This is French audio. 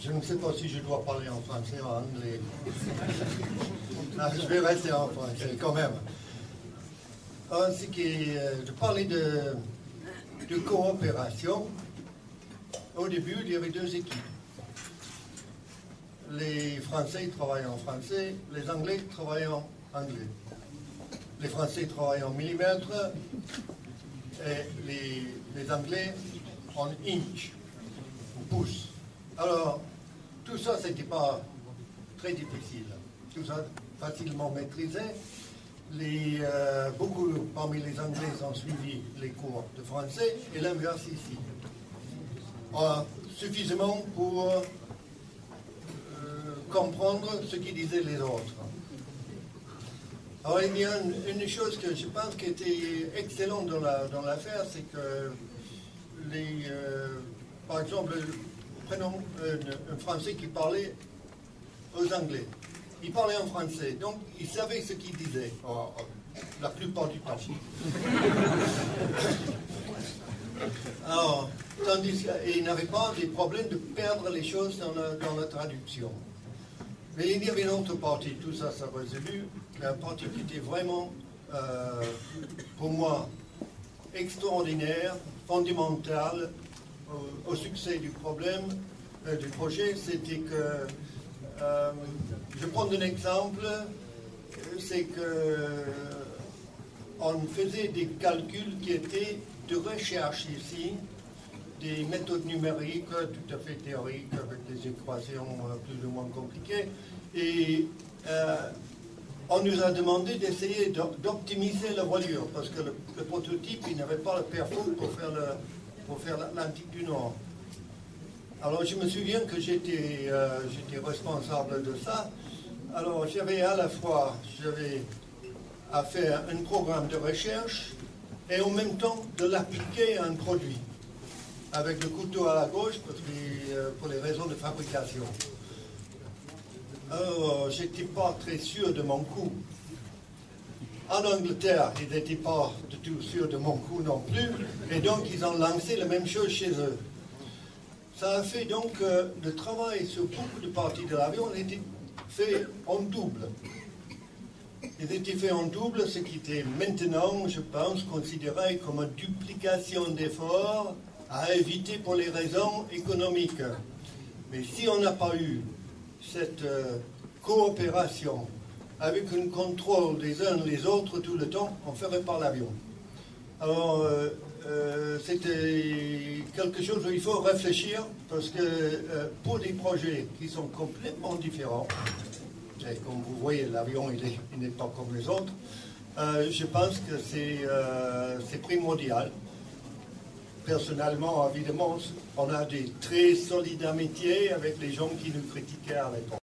Je ne sais pas si je dois parler en français ou en anglais. Ah, je vais rester en français quand même. De parler de coopération. Au début, il y avait deux équipes. Les Français travaillaient en français, les Anglais travaillaient en anglais. Les Français travaillaient en millimètres et les Anglais en inch, en pouces. Alors, tout ça, c'était pas très difficile. Tout ça, facilement maîtrisé. Beaucoup parmi les Anglais ont suivi les cours de français et l'inverse ici. Suffisamment pour comprendre ce qu'ils disaient les autres. Alors, il y a une chose que je pense qui était excellente dans l'affaire, c'est que par exemple, prenons un Français qui parlait aux Anglais. Il parlait en français, donc il savait ce qu'il disait, la plupart du temps. Alors, tandis qu'il n'avait pas des problèmes de perdre les choses dans la traduction. Mais il y avait une autre partie, tout ça s'est résolu, la partie qui était vraiment, pour moi, extraordinaire, fondamentale au succès du projet, c'était que, je prends un exemple, c'est que on faisait des calculs qui étaient de recherche ici, des méthodes numériques tout à fait théoriques avec des équations plus ou moins compliquées, et on nous a demandé d'essayer d'optimiser la voilure, parce que le prototype, il n'avait pas le perfo pour faire l'Atlantique du Nord. Alors je me souviens que j'étais responsable de ça. Alors j'avais à la fois à faire un programme de recherche et en même temps de l'appliquer à un produit, avec le couteau à la gauche pour les raisons de fabrication. Alors j'étais pas très sûr de mon coup. En Angleterre, ils n'étaient pas du tout sûrs de mon coup non plus, et donc ils ont lancé la même chose chez eux. Ça a fait donc que le travail sur beaucoup de parties de l'avion était fait en double. Il était fait en double, ce qui était maintenant, je pense, considéré comme une duplication d'efforts à éviter pour les raisons économiques. Mais si on n'a pas eu cette coopération avec un contrôle des uns les autres tout le temps, on ferait pas l'avion. Alors, c'était quelque chose où il faut réfléchir, parce que pour des projets qui sont complètement différents, et comme vous voyez, l'avion il n'est pas comme les autres, je pense que c'est primordial. Personnellement, évidemment, on a des très solides amitiés avec les gens qui nous critiquaient à l'époque.